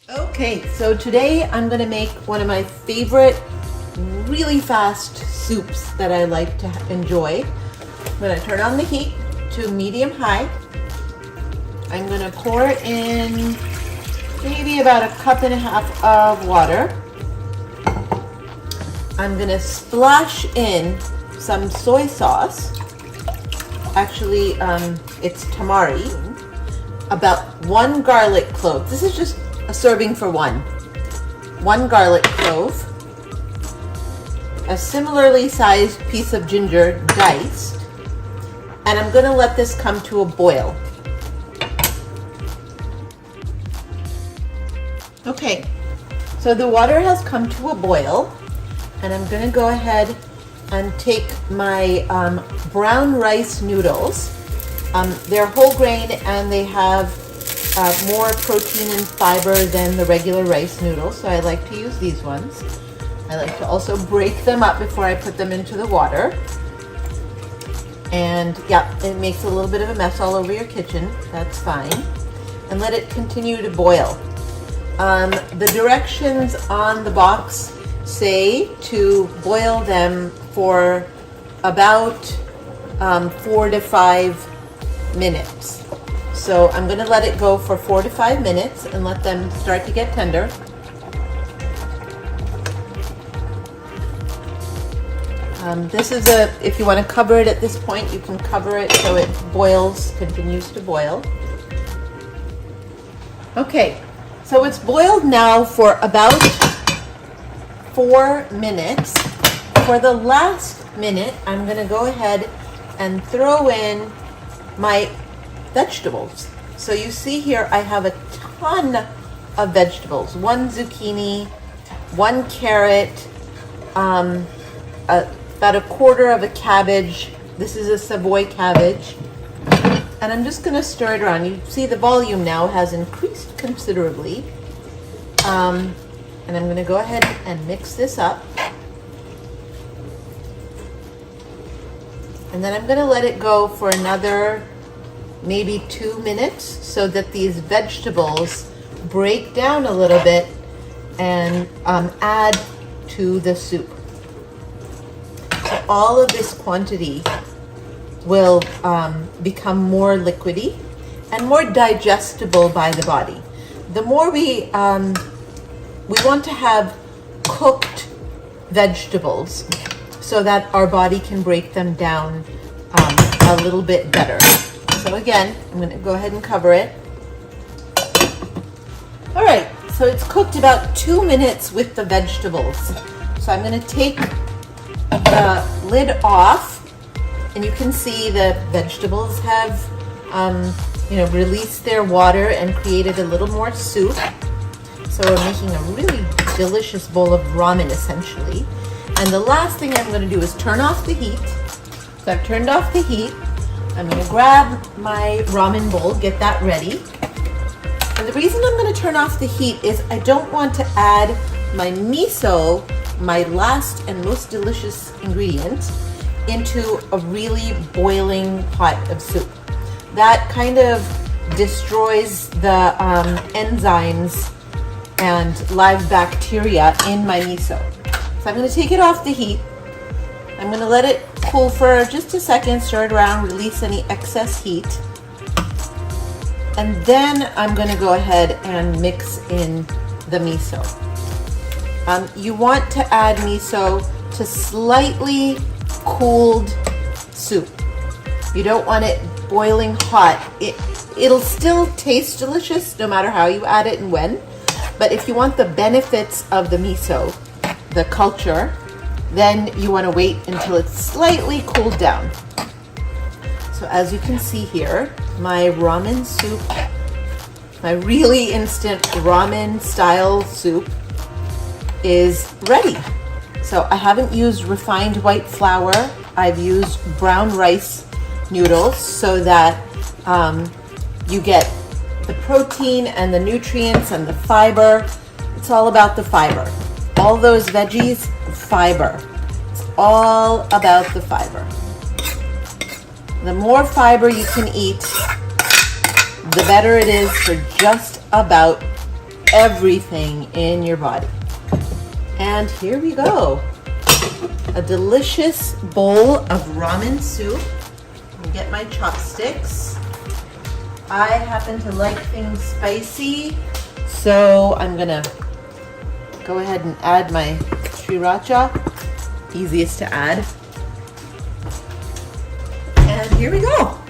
Okay, so today I'm going to make one of my favorite really fast soups that I like to enjoy. I'm going to turn on the heat to medium high. I'm going to pour in maybe about 1.5 cups of water. I'm going to splash in some soy sauce. Actually, it's tamari. About 1 garlic clove. This is just a serving for one. 1 garlic clove. A similarly sized piece of ginger diced. And I'm going to let this come to a boil. Okay, so the water has come to a boil, and I'm going to go ahead and take my brown rice noodles. They're whole grain and they have more protein and fiber than the regular rice noodles, so I like to use these ones. I like to also break them up before I put them into the water. And yeah, it makes a little bit of a mess all over your kitchen. That's fine. And let it continue to boil. The directions on the box say to boil them for about 4 to 5 minutes. So I'm going to let it go for 4 to 5 minutes and let them start to get tender. This is if you want to cover it at this point, you can cover it so it boils, continues to boil. Okay, so it's boiled now for about 4 minutes. For the last minute, I'm going to go ahead and throw in my vegetables. So you see here I have a ton of vegetables. 1 zucchini, 1 carrot, about 1/4 of a cabbage. This is a Savoy cabbage. And I'm just going to stir it around. You see the volume now has increased considerably. And I'm going to go ahead and mix this up. And then I'm going to let it go for another maybe 2 minutes so that these vegetables break down a little bit and add to the soup. So all of this quantity will become more liquidy and more digestible by the body. The more we want to have cooked vegetables so that our body can break them down a little bit better. So again, I'm going to go ahead and cover it. All right, so it's cooked about 2 minutes with the vegetables. So I'm going to take the lid off, and you can see the vegetables have released their water and created a little more soup. So we're making a really delicious bowl of ramen essentially. And the last thing I'm going to do is turn off the heat. So I've turned off the heat. I'm going to grab my ramen bowl, get that ready. And the reason I'm going to turn off the heat is I don't want to add my miso, my last and most delicious ingredient, into a really boiling pot of soup. That kind of destroys the enzymes and live bacteria in my miso. So I'm going to take it off the heat. I'm going to let it cool for just a second, stir it around, release any excess heat. And then I'm going to go ahead and mix in the miso. You want to add miso to slightly cooled soup. You don't want it boiling hot. It'll still taste delicious no matter how you add it and when. But if you want the benefits of the miso, the culture, then you want to wait until it's slightly cooled down. So as you can see here, my ramen soup, my really instant ramen style soup is ready. So I haven't used refined white flour. I've used brown rice noodles so that you get the protein and the nutrients and the fiber. It's all about the fiber. All those veggies, fiber. It's all about the fiber. The more fiber you can eat, the better it is for just about everything in your body. And here we go. A delicious bowl of ramen soup. I'll get my chopsticks. I happen to like things spicy, so I'm gonna go ahead and add my sriracha. Easiest to add. And here we go.